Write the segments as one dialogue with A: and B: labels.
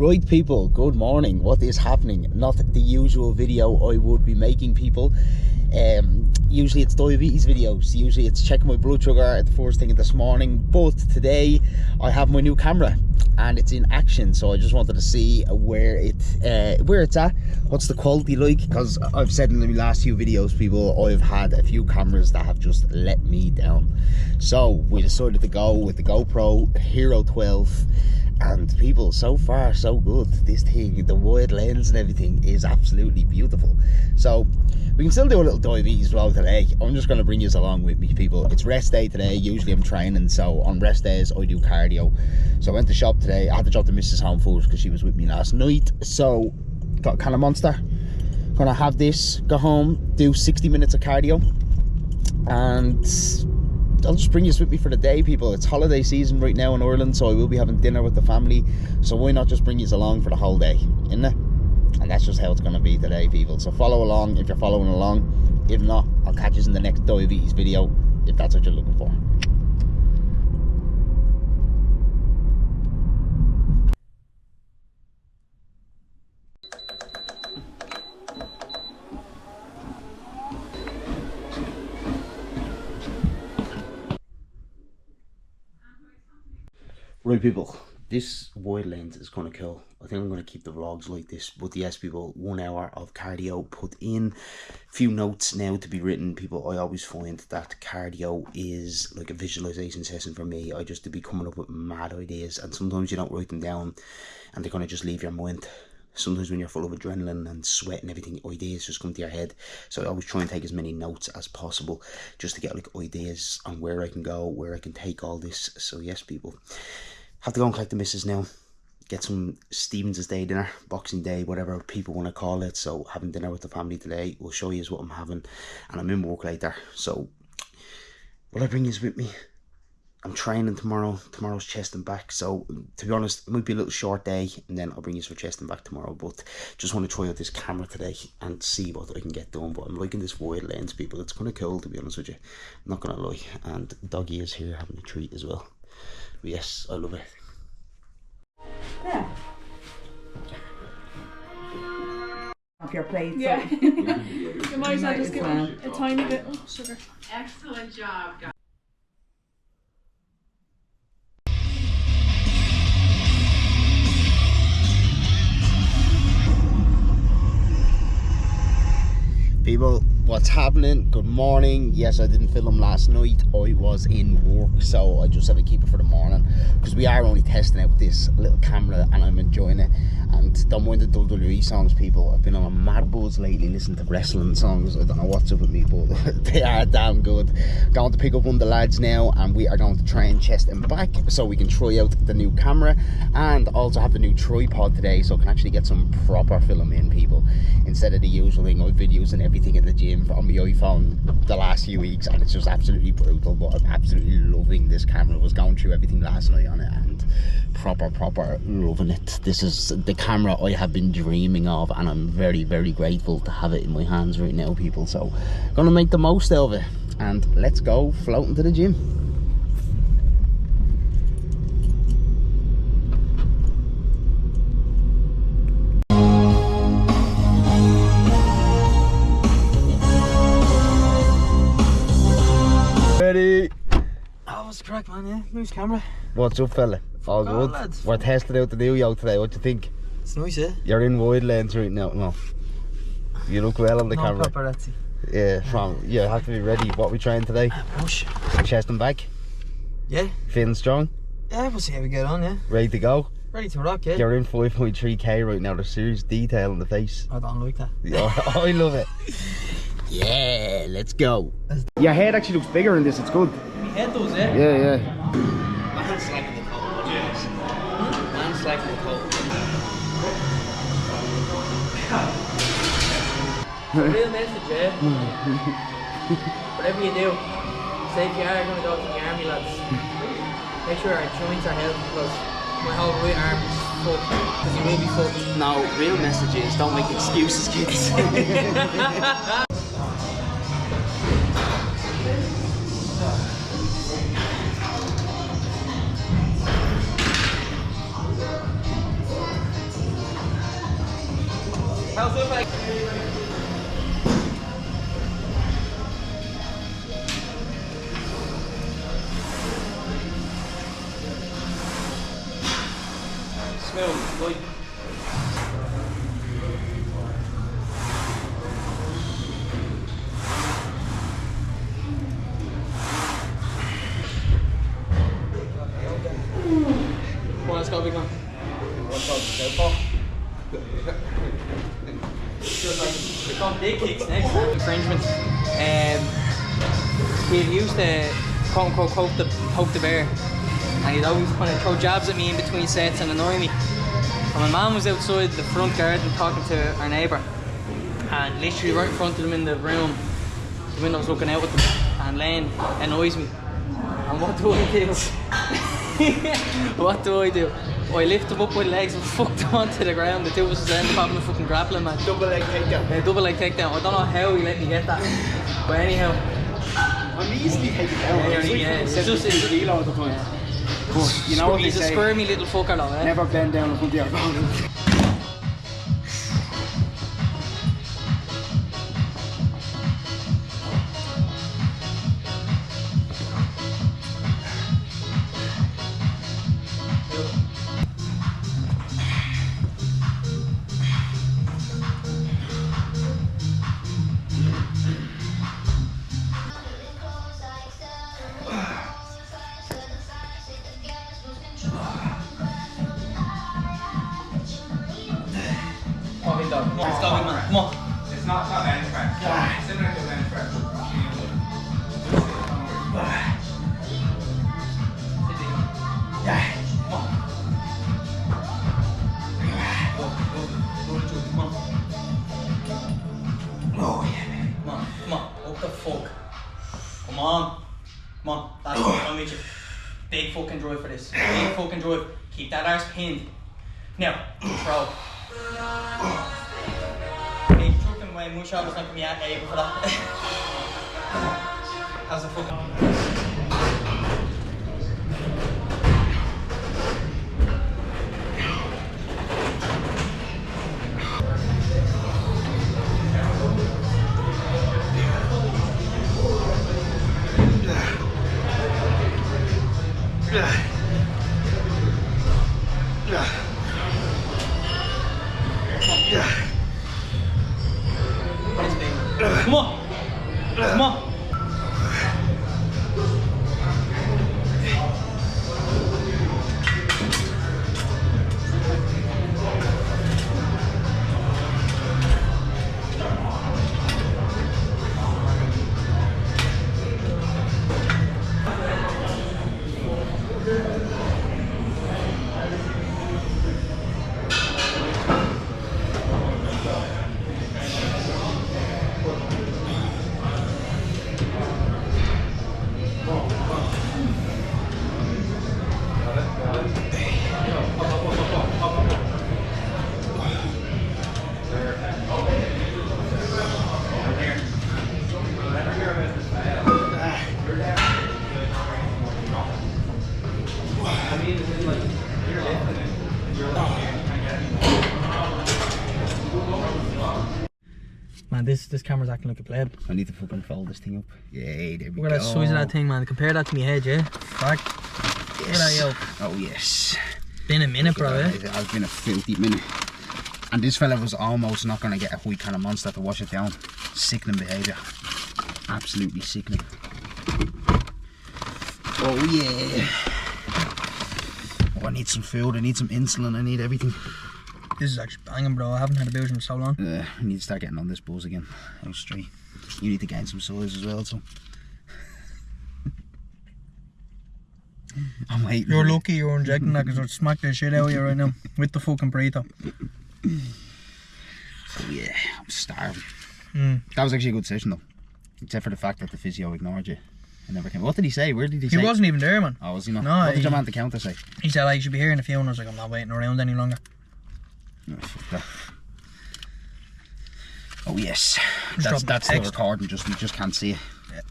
A: Right people, good morning. What is happening? Not the usual video I would be making, people. Usually it's diabetes videos. Usually it's checking my blood sugar at the first thing this morning, but today I have my new camera and it's in action, so I just wanted to see where it's at, what's the quality like, because I've said in the last few videos, people, I've had a few cameras that have just let me down. So we decided to go with the GoPro Hero 12. And people, so far so good. This thing, the wide lens and everything is absolutely beautiful. So we can still do a little diabetes vlog today. I'm just going to bring you along with me, people. It's rest day today. Usually I'm training, so on rest days I do cardio. So I went to shop today. I had to drop the missus home first because she was with me last night. So got a can of Monster. Gonna have this, go home, do 60 minutes of cardio, and I'll just bring you with me for the day, people. It's holiday season right now in Ireland, so I will be having dinner with the family. So why not just bring you along for the whole day, isn't it? And that's just how it's going to be today, people. So follow along if you're following along. If not, I'll catch you in the next diabetes video, if that's what you're looking for. Right people, this wide lens is kind of cool. I think I'm going to keep the vlogs like this, but yes people, 1 hour of cardio put in. Few notes now to be written, people. I always find that cardio is like a visualization session for me. I just to be coming up with mad ideas, and sometimes you don't write them down and they're going to just leave your mind. Sometimes when you're full of adrenaline and sweat and everything, ideas just come to your head. So I always try and take as many notes as possible just to get like ideas on where I can go, where I can take all this. So yes people, have to go and collect the missus now, get some Stevens' Day dinner, Boxing Day, whatever people want to call it. So having dinner with the family today. We'll show you what I'm having, and I'm in work later. So will I bring you with me? I'm training tomorrow. Tomorrow's chest and back, so to be honest, it might be a little short day, and then I'll bring you for chest and back tomorrow. But just want to try out this camera today and see what I can get done. But I'm liking this wide lens, people. It's kind of cool, to be honest with you, I'm not gonna lie. And doggy is here having a treat as well. But yes, I love it.
B: Yeah. Off your plate.
C: Yeah.
B: So.
C: You might as well just give it a tiny bit of sugar.
D: Excellent job, guys.
A: People, what's happening? Good morning. Yes, I didn't film last night. I was in work, so I just have to keep it for the morning because we are only testing out this little camera and I'm enjoying it. And don't mind the WWE songs, people. I've been on a mad buzz lately listening to wrestling songs. I don't know what's up with me, but they are damn good. Going to pick up one of the lads now, and we are going to train chest and back so we can try out the new camera, and also have the new tripod today so I can actually get some proper film in, people, instead of the usual thing of videos and everything in the gym on my iPhone the last few weeks, and it's just absolutely brutal. But I'm absolutely loving this camera. I was going through everything last night on it and proper loving it. This is the camera I have been dreaming of, and I'm very grateful to have it in my hands right now, people. So gonna make the most of it, and let's go floating to the gym. Ready?
E: Oh, what's the crack, man? Yeah, nice camera.
A: What's up, fella? All good?
E: Lads.
A: We're testing out the new yo today. What do you think?
E: It's nice, yeah?
A: You're in wide lens right now. No, you look well on the
E: No
A: camera.
E: paparazzi.
A: Yeah, you have to be ready. What we trying today?
E: Push.
A: Chest and back.
E: Yeah?
A: Feeling strong?
E: Yeah, we'll see how we get on, yeah?
A: Ready to go?
E: Ready to rock, yeah?
A: You're in 5.3k right now. There's serious detail in the face.
E: I don't like that.
A: Yeah, I love it. Yeah, let's go. Your head actually looks bigger in this. It's good.
E: My head does, yeah?
A: Yeah.
E: Man's slacking the cold, yes. Man's slacking the cold. Real message, yeah? Whatever you do, say if you are going to go to the army, lads, make sure our joints are healthy, because my whole right arm is fucked, because you will be fucked. No, real message is don't make excuses, kids. dick kicks next time. Infringement. He used to quote unquote poke the bear, and he'd always kind of throw jabs at me in between sets and annoy me. And my mum was outside the front garden talking to our neighbour, and literally right in front of them in the room, the window's looking out at them, and Len annoys me. And what do I do? What do I do? I lift him up by the legs and fucked him onto the ground. The two of us end up having a fucking grappling match.
A: Double leg takedown.
E: Yeah, double leg takedown. I don't know how he let me get that. But anyhow.
A: I'm easily taken down.
E: It's just it's
F: kilo at the time.
E: Yeah.
F: But you know what they
E: He's a
F: say,
E: squirmy little fucker though, eh?
F: never bend down in front of your opponent.
E: Come on, let's go, man. Come on.
G: It's not bench press. It's similar to a bench press.
E: Come on. What the fuck? Come on. That's what I'm with you. Big fucking drive for this. Big fucking drive. Keep that arse pinned. Now, control. Hey, trucking away, Musha was not going to be able for that. How's the fucking... Come on! Come on! Man, this camera's acting like a pleb.
A: I need to fucking fold this thing up. Yay, there we go.
E: Look at that size of that thing, man. Compare that to my head, yeah? Fuck. Look at that, yo.
A: Oh, yes.
E: Been a minute, bro, eh?
A: It has been a filthy minute. And this fella was almost not going to get a white kind of monster to wash it down. Sickening behaviour. Absolutely sickening. Oh, yeah. Oh, I need some food. I need some insulin. I need everything.
E: This is actually banging, bro. I haven't had a Boojum in so long.
A: I need to start getting on this buzz again. Out straight. You need to gain some size as well, so. I'm waiting.
E: You're lucky you're injecting that because I'd smack the shit out of you right now. With the fucking burrito.
A: Oh yeah, I'm starving.
E: That
A: was actually a good session though. Except for the fact that the physio ignored you. And never came. What did he say? Where did he say?
E: He wasn't even there, man.
A: Oh, was he not?
E: No,
A: What did your man at the counter say?
E: He said, like, you should be here in a few, and I was like, I'm not waiting around any longer.
A: Oh, fuck that. Oh yes,
E: Just
A: that's the
E: text.
A: recording. We just can't see it.
E: Yeah.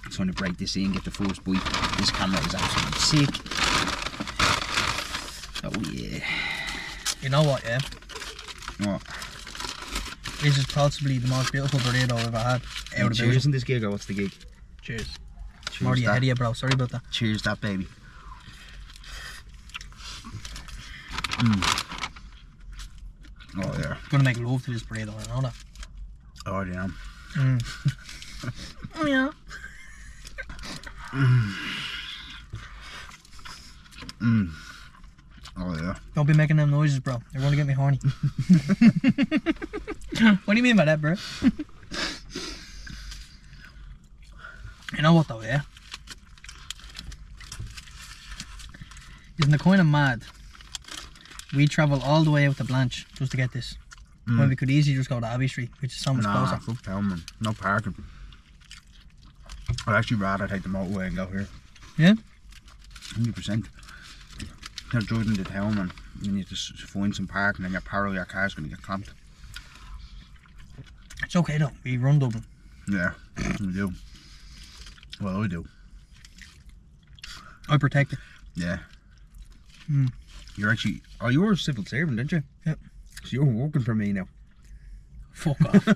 A: Just want to break this in, get the first bite. This camera is absolutely sick. Oh yeah.
E: You know what, yeah?
A: What?
E: This is possibly the most beautiful burrito I've ever had. Out of
A: Cheers
E: Boojum.
A: in this gig, or what's the gig?
E: Cheers.
A: Cheers
E: I'm already
A: that.
E: ahead of you, bro. Sorry about that.
A: Cheers that, baby. Oh yeah.
E: I'm gonna make love to this burrito, I know that.
A: Oh yeah.
E: Oh yeah.
F: Oh yeah.
H: Don't be making them noises, bro. They're going to get me horny. What do you mean by that, bro? You know what though, yeah? Isn't it kind of mad? We travel all the way out to Blanche just to get this. When we could easily just go to Abbey Street, which is so much closer.
F: Fuck town, man. No parking. I'd actually rather take the motorway and go here.
H: Yeah?
F: 100%. You're driving to town, man. You need to find some parking and your car's going to get clamped.
H: It's okay though, we run Dublin.
F: Yeah, we do. Well, I do.
H: I protect it.
F: Yeah. You're actually... Oh, you were a civil servant, didn't you?
H: Yep.
F: So you're working for me now.
H: Fuck off.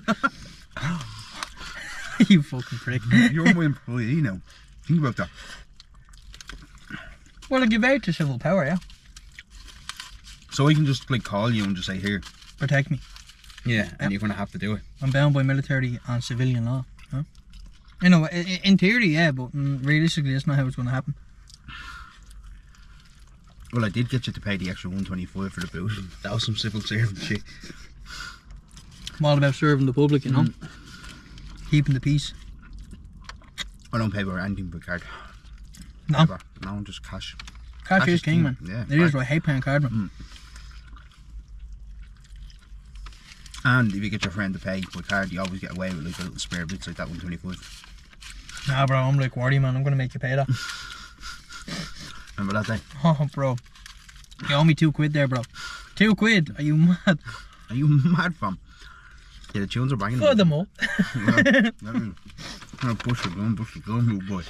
H: You fucking prick.
F: You're my employee now. Think about that.
H: Well, I give out to civil power, yeah?
F: So I can just like call you and just say, here.
H: Protect me.
F: Yeah, and you're going to have to do it.
H: I'm bound by military and civilian law. Huh? You know, in theory, yeah, but realistically, that's not how it's going to happen.
F: Well, I did get you to pay the extra $125 for the Boojum. That was some civil servant shit.
H: I'm all about serving the public, you know? Keeping the peace.
F: I don't pay for anything by card.
H: No.
F: Ever. No, just cash.
H: Cash is king, man.
F: Yeah.
H: It is right. I hate paying card, man.
F: And if you get your friend to pay by card, you always get away with like a little spare bits like that $125.
H: Nah, bro, I'm like Wardy, man. I'm going to make you pay that.
F: Remember that day?
H: Oh, bro. You owe me £2 there, bro. £2? Are you mad?
F: Are you mad, fam? Yeah, the tunes are banging.
H: For them all.
F: Yeah. I'm push the gun, little boy.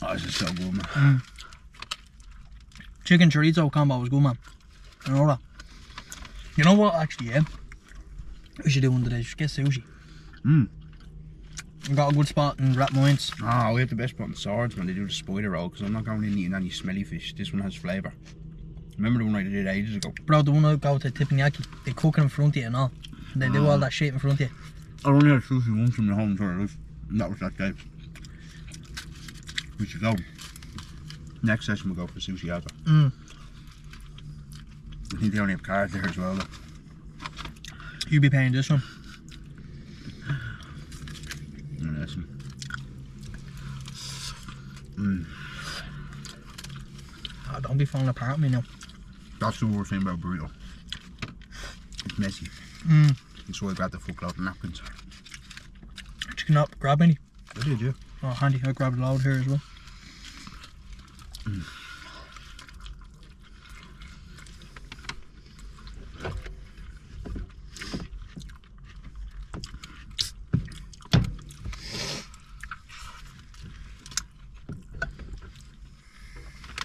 F: Oh, this is so good, man.
H: Chicken chorizo combo was good, man. You know that? You know what, actually, yeah? We should do one today. Just get sushi. We got a good spot in Rat Mines.
F: Oh, we have the best spot in Swords when they do the spider roll, because I'm not going in eating any smelly fish. This one has flavour. Remember the one I did ages ago?
H: Bro, the one I go to Teppanyaki, they cook it in front of you and all. And they do all that shit in front of you.
F: I only had sushi once in my whole entire life, and that was that day. We should go. Next session we'll go for sushi after. I think they only have cars there as well though.
H: You be paying this one.
F: Listen.
H: Oh, don't be falling apart with me now.
F: That's the worst thing about burrito. It's messy. That's why I grabbed the full load of napkins.
H: Did you not grab any?
F: I did, yeah.
H: Oh, handy. I grabbed a load here as well.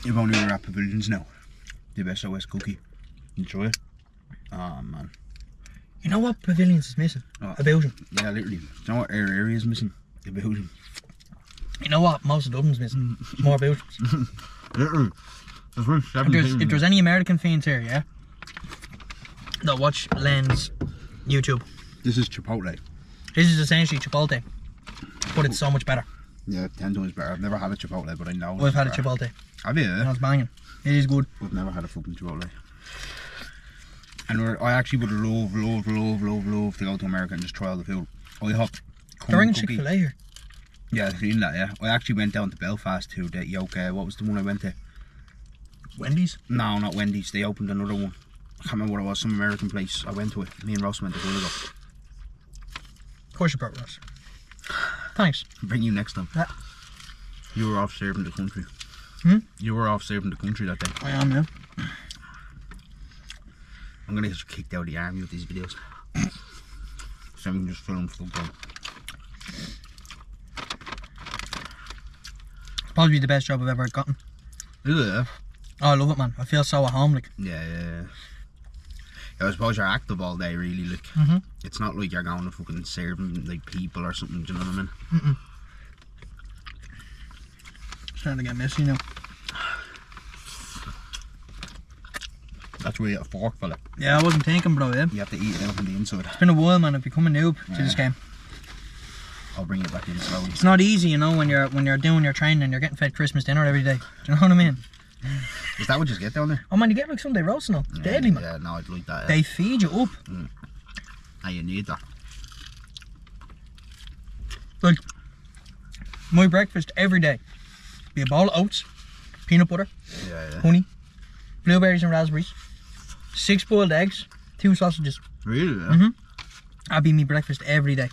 F: You've only were at Pavilions now. The SOS cookie. Enjoy it. Oh man.
H: You know what Pavilions is missing?
F: Oh.
H: A Boojum.
F: Yeah, literally. Do you know what area is missing? The Boojum.
H: You know what most of Dublin's missing? More Boojums.
F: Literally.
H: If there's any American fiends here, yeah, that watch Len's YouTube.
F: This is Chipotle.
H: This is essentially Chipotle, but it's so much better.
F: Yeah, 10 times better. I've never had a Chipotle, but I know
H: I've had a Chipotle.
F: Have you?
H: And it's banging. It is good.
F: I've never had a fucking Chipotle. And I actually would love to go to America and just try all the food. I hopped.
H: They're in Chick-fil-A here.
F: Yeah, I've seen that, yeah. I actually went down to Belfast to the Yoke. What was the one I went to?
H: Wendy's?
F: No, not Wendy's. They opened another one. I can't remember what it was. Some American place. I went to it. Me and Ross went a while ago.
H: Of course you brought Ross. Thanks.
F: Bring you next time.
H: Yeah.
F: You were off serving the country. You were off serving the country that day.
H: I am, yeah.
F: I'm gonna get kicked out of the army with these videos. So I can just film full time.
H: Probably the best job I've ever gotten.
F: Is it?
H: Oh, I love it, man. I feel so at home, like.
F: Yeah. I suppose you're active all day, really. Like, it's not like you're going to fucking serving like people or something. Do you know what I mean?
H: Starting to get messy now.
F: That's where you get a fork, fella.
H: Yeah, I wasn't thinking, bro. Yeah.
F: You have to eat it out from the inside.
H: It's been a while, man. I've become a noob to this game.
F: I'll bring it back in slowly.
H: It's not easy, you know, when you're doing your training and you're getting fed Christmas dinner every day. Do you know what I mean?
F: Is that what you get down there?
H: Oh man, you get like Sunday roast and all. It's deadly, man.
F: Yeah, no, I'd like that. Yeah.
H: They feed you up.
F: And you need that.
H: Like, my breakfast every day. Be a bowl of oats, peanut butter,
F: Yeah.
H: honey, blueberries and raspberries, 6 boiled eggs, 2 sausages.
F: Really? Yeah.
H: That'd be me breakfast every day.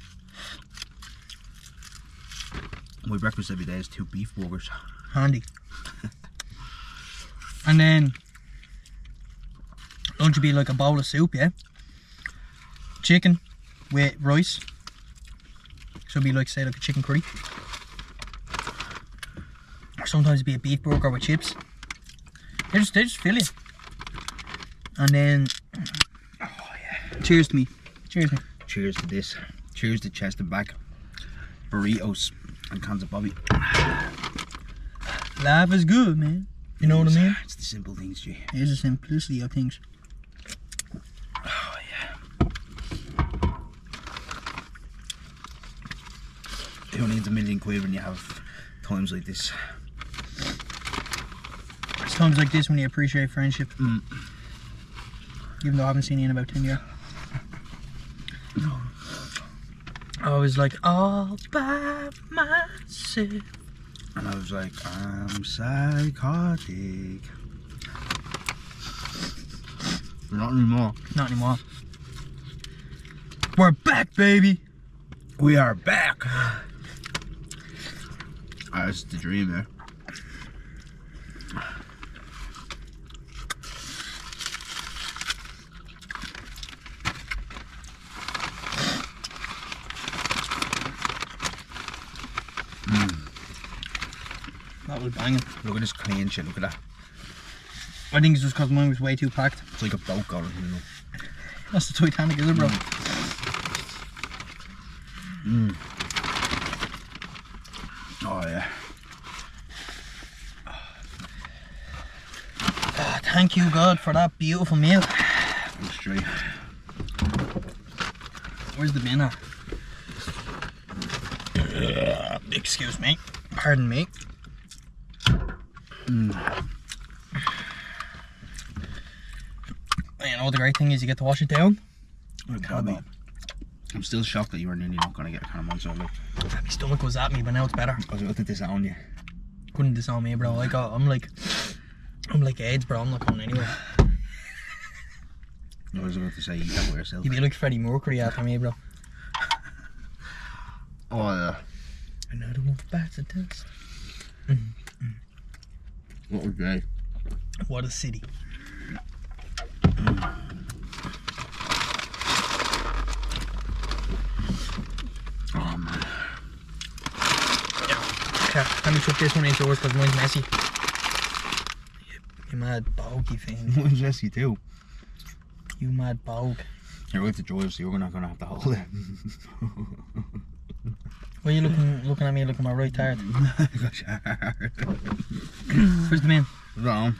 F: My breakfast every day is 2 beef burgers.
H: Handy. And then lunch would be like a bowl of soup, yeah? Chicken with rice. So it'd be like, say, like a chicken curry. Or sometimes it'd be a beef burger with chips. They just fill you. And then, oh yeah. Cheers to me. Cheers me.
F: Cheers to this. Cheers to chest and back. Burritos and cans of Bobby.
H: Life is good, man. You know what I mean?
F: It's the simple things, G.
H: It is the simplicity of things.
F: Oh yeah. Who needs £1,000,000 when you have times like this?
H: It's times like this when you appreciate friendship. Even though I haven't seen you in about 10 years. I was like, all by myself.
F: And I was like, I'm psychotic. Not anymore.
H: Not anymore. We're back, baby.
F: We are back. That's the dream, eh?
H: That was banging.
F: Look at this clean shit, look at that.
H: I think it's just because mine was way too packed.
F: It's like a boat going, you know.
H: That's the Titanic, is it, bro?
F: Oh yeah.
H: Oh, thank you, God, for that beautiful meal.
F: I'm straight.
H: Where's the bin at? Excuse me. Pardon me. You know, the great thing is you get to wash it down.
F: I'm still shocked that you were nearly not going to get a can of monster. Look,
H: My stomach was at me, but now it's better.
F: I was about to disown you.
H: Couldn't disown me, bro. I'm like AIDS, bro. I'm not going anywhere.
F: I was about to say eat that by yourself.
H: You'd be like Freddie Mercury after me, bro.
F: Oh yeah.
H: Another one for bats and dust.
F: What a day.
H: What a city.
F: Oh man.
H: Okay, let me chuck this one into yours because mine's messy. You mad bogey thing.
F: Mine's Jesse too.
H: You mad bog.
F: You're with the drive, so you're not going to have to hold it.
H: Why are you looking at me looking my right tard?
F: Gosh, hard.
H: Where's the man?
F: Wrong.